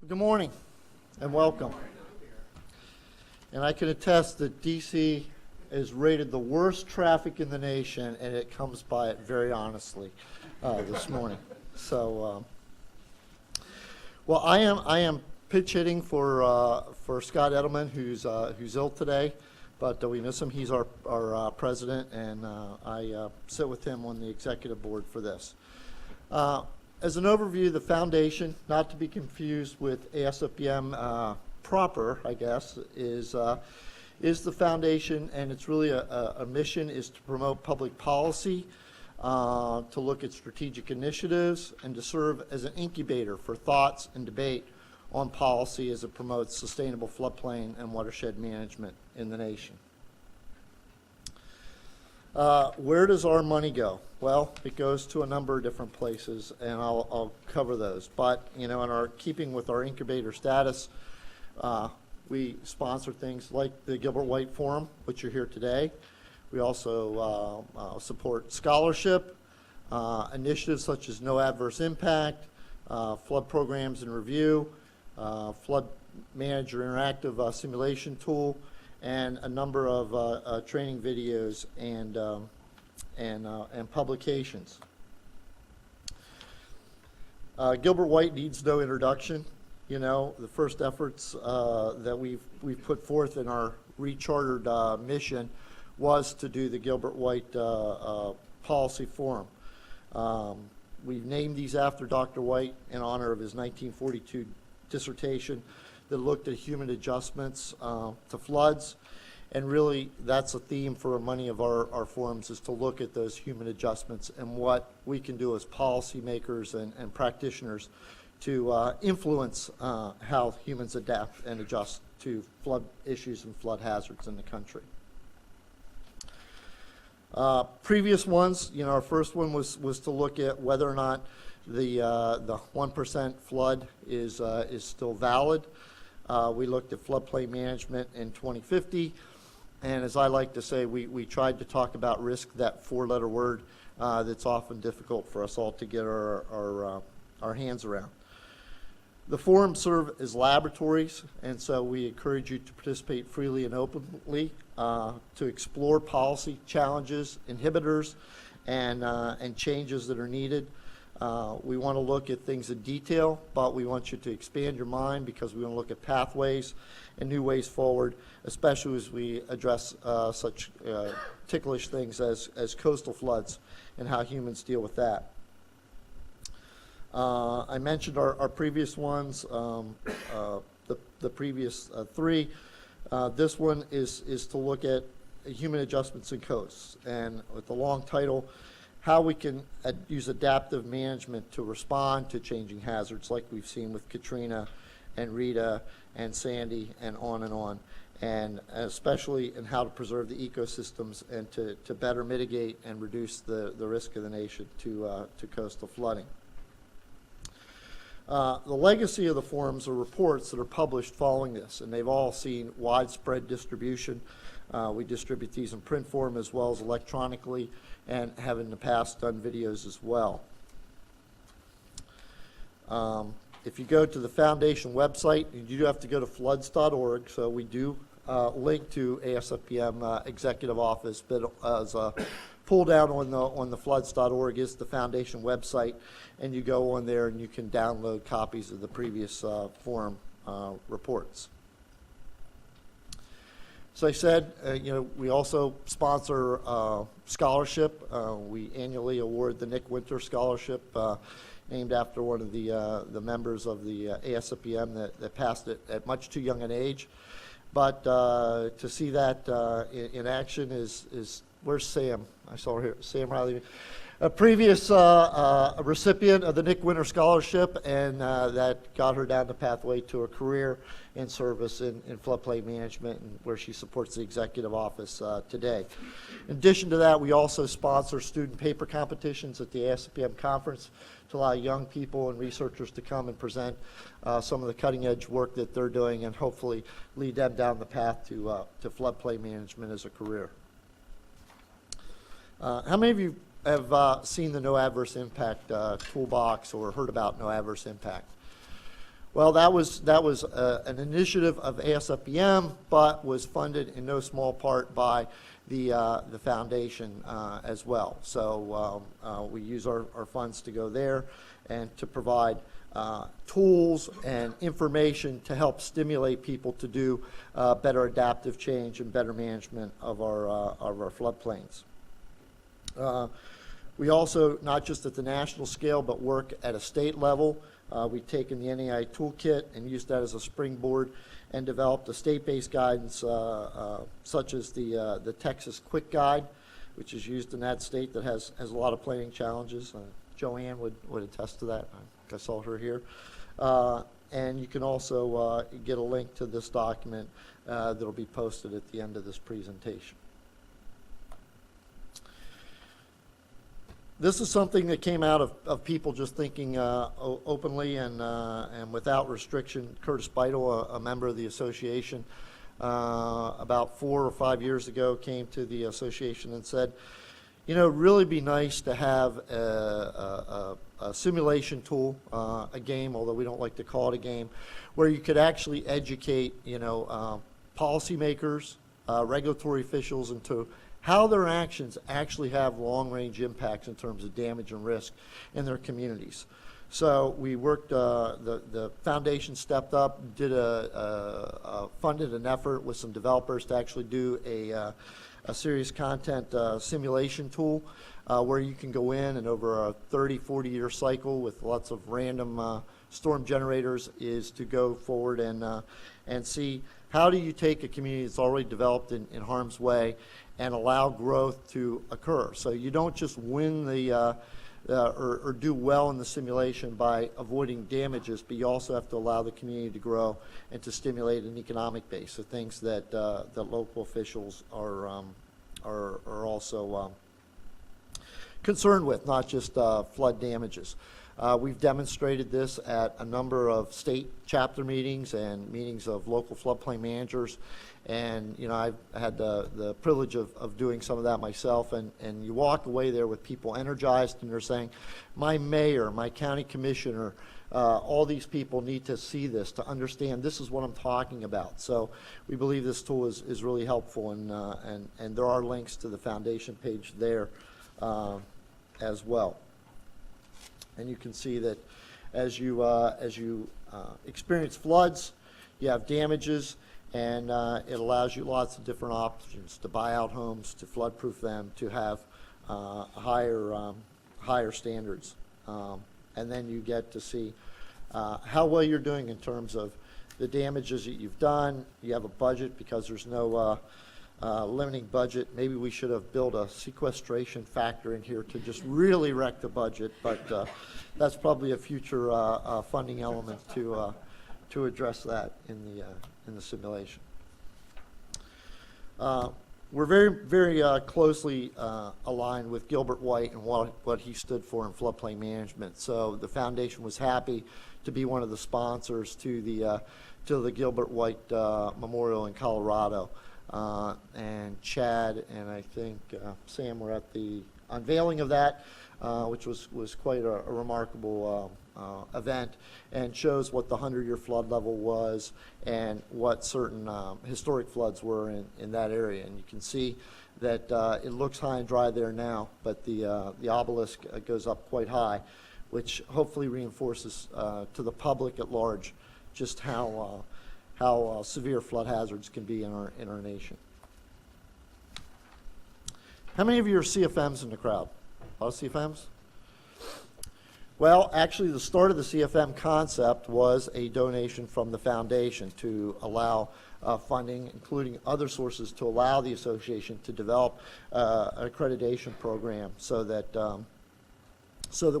Good morning and welcome. And I can attest that DC is rated the worst traffic in the nation, and it comes by it very honestly this morning. So, well, I am pitch hitting for Scott Edelman, who's ill today, but we miss him. He's our president, and I sit with him on the executive board for this. As an overview, the foundation, not to be confused with ASFPM proper, I guess, is the foundation, and it's really a mission is to promote public policy, to look at strategic initiatives, and to serve as an incubator for thoughts and debate on policy as it promotes sustainable floodplain and watershed management in the nation. Where does our money go? Well, it goes to a number of different places, and I'll cover those. But, you know, in our keeping with our incubator status, we sponsor things like the Gilbert White Forum, which you're here today. We also support scholarship, initiatives such as No Adverse Impact, flood programs and review, flood manager interactive simulation tool, and a number of training videos and publications. Gilbert White needs no introduction. You know, the first efforts that we've put forth in our rechartered mission was to do the Gilbert White Policy Forum. We've named these after Dr. White in honor of his 1942 dissertation that looked at human adjustments to floods. And really, that's a theme for many of our forums, is to look at those human adjustments and what we can do as policymakers and practitioners to influence how humans adapt and adjust to flood issues and flood hazards in the country. Previous ones, you know, our first one was to look at whether or not the 1% flood is still valid. We looked at floodplain management in 2050, and as I like to say, we tried to talk about risk, that four-letter word that's often difficult for us all to get our hands around. The forums serve as laboratories, and so we encourage you to participate freely and openly to explore policy challenges, inhibitors, and changes that are needed. We want to look at things in detail, but we want you to expand your mind because we want to look at pathways and new ways forward, especially as we address such ticklish things as coastal floods and how humans deal with that. I mentioned our previous ones, the previous three. This one is to look at human adjustments in coasts, and with the long title, how we can use adaptive management to respond to changing hazards like we've seen with Katrina and Rita and Sandy and on, and especially in how to preserve the ecosystems and to better mitigate and reduce the risk of the nation to coastal flooding. The legacy of the forums are reports that are published following this, and they've all seen widespread distribution. We distribute these in print form as well as electronically, and have in the past done videos as well. If you go to the foundation website, you do have to go to floods.org, so we do link to ASFPM Executive Office, but as a pull down on the floods.org is the foundation website, and you go on there and you can download copies of the previous forum reports. So I said, you know, we also sponsor scholarship. We annually award the Nick Winter Scholarship, named after one of the members of the ASFPM that passed it at much too young an age. But to see that in action is where's Sam? I saw her here, Sam Riley. A previous recipient of the Nick Winter Scholarship, and that got her down the pathway to a career in service in floodplain management, and where she supports the executive office today. In addition to that, we also sponsor student paper competitions at the ASFPM conference to allow young people and researchers to come and present some of the cutting edge work that they're doing, and hopefully lead them down the path to floodplain management as a career. How many of you have seen the No Adverse Impact toolbox or heard about No Adverse Impact? Well, that was an initiative of ASFBM, but was funded in no small part by the foundation as well. So we use our funds to go there and to provide tools and information to help stimulate people to do better adaptive change and better management of our floodplains. We also, not just at the national scale, but work at a state level. We've taken the NEI toolkit and used that as a springboard and developed a state-based guidance such as the Texas Quick Guide, which is used in that state that has a lot of planning challenges. Joanne would attest to that. I saw her here. And you can also get a link to this document that'll be posted at the end of this presentation. This is something that came out of people just thinking openly and without restriction. Curtis Beidel, a member of the association, about 4 or 5 years ago came to the association and said, you know, it'd really be nice to have a simulation tool, a game, although we don't like to call it a game, where you could actually educate, you know, policymakers, regulatory officials into how their actions actually have long-range impacts in terms of damage and risk in their communities. So we worked, the foundation stepped up, did funded an effort with some developers to actually do a serious content simulation tool where you can go in and over a 30, 40-year cycle with lots of random storm generators is to go forward and see how do you take a community that's already developed in harm's way and allow growth to occur. So you don't just win the or do well in the simulation by avoiding damages, but you also have to allow the community to grow and to stimulate an economic base. So things that that local officials are also concerned with, not just flood damages. We've demonstrated this at a number of state chapter meetings and meetings of local floodplain managers. And, you know, I've had the privilege of doing some of that myself. And you walk away there with people energized, and they're saying, my mayor, my county commissioner, all these people need to see this, to understand this is what I'm talking about. So we believe this tool is really helpful, and there are links to the foundation page there as well. And you can see that as you experience floods, you have damages, and it allows you lots of different options to buy out homes, to flood-proof them, to have higher standards. And then you get to see how well you're doing in terms of the damages that you've done. You have a budget because there's no limiting budget. Maybe we should have built a sequestration factor in here to just really wreck the budget, but that's probably a future funding element to address that in the simulation. We're very closely aligned with Gilbert White and what he stood for in floodplain management. So the foundation was happy to be one of the sponsors to the Gilbert White Memorial in Colorado. And Chad and I think Sam were at the unveiling of that, which was quite a remarkable event, and shows what the 100-year flood level was and what certain historic floods were in that area. And you can see that it looks high and dry there now, but the obelisk goes up quite high, which hopefully reinforces to the public at large just how severe flood hazards can be in our nation. How many of you are CFMs in the crowd? A lot of CFMs? Well, actually, the start of the CFM concept was a donation from the foundation to allow funding, including other sources, to allow the association to develop an accreditation program so that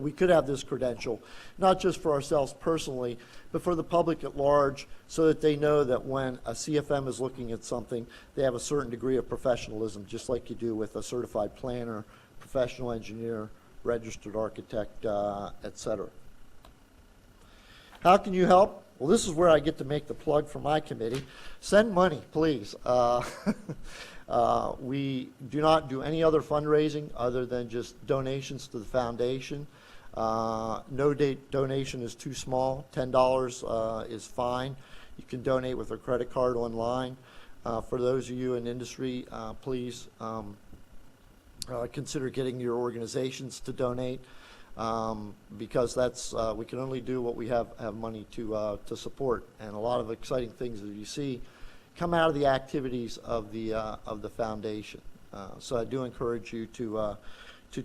we could have this credential, not just for ourselves personally, but for the public at large, so that they know that when a CFM is looking at something, they have a certain degree of professionalism, just like you do with a certified planner, professional engineer, registered architect, et cetera. How can you help? Well, this is where I get to make the plug for my committee. Send money, please. We do not do any other fundraising other than just donations to the foundation. No donation is too small. $10 is fine. You can donate with a credit card online. For those of you in industry, please consider getting your organizations to donate, because that's we can only do what we have money to support, and a lot of exciting things that you see come out of the activities of the foundation. So I do encourage you to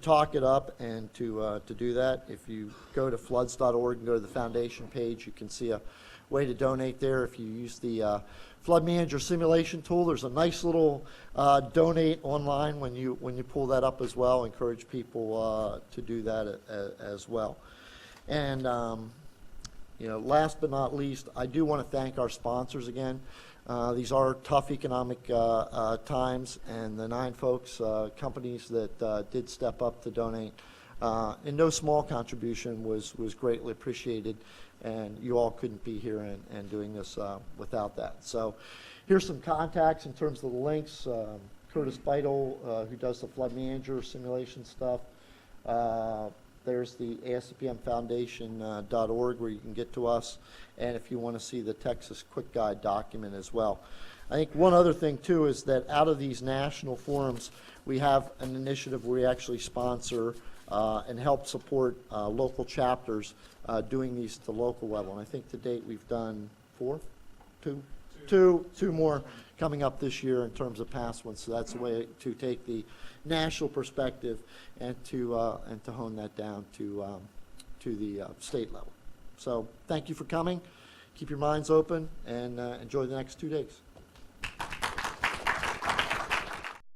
talk it up and to do that. If you go to floods.org and go to the foundation page, you can see a way to donate there. If you use the Flood Manager simulation tool, there's a nice little donate online when you pull that up as well. Encourage people to do that as well. And last but not least, I do want to thank our sponsors again. These are tough economic times, and the 9 folks, companies that did step up to donate, and no small contribution was greatly appreciated, and you all couldn't be here and doing this without that. So here's some contacts in terms of the links. Curtis Beidel, who does the Flood Manager simulation stuff. There's the ASCPMFoundation.org where you can get to us, and if you want to see the Texas Quick Guide document as well. I think one other thing too is that out of these national forums, we have an initiative where we actually sponsor and help support local chapters doing these at the local level. And I think to date we've done two more coming up this year in terms of past ones. So that's a way to take the national perspective and to hone that down to the state level. So thank you for coming. Keep your minds open and enjoy the next 2 days.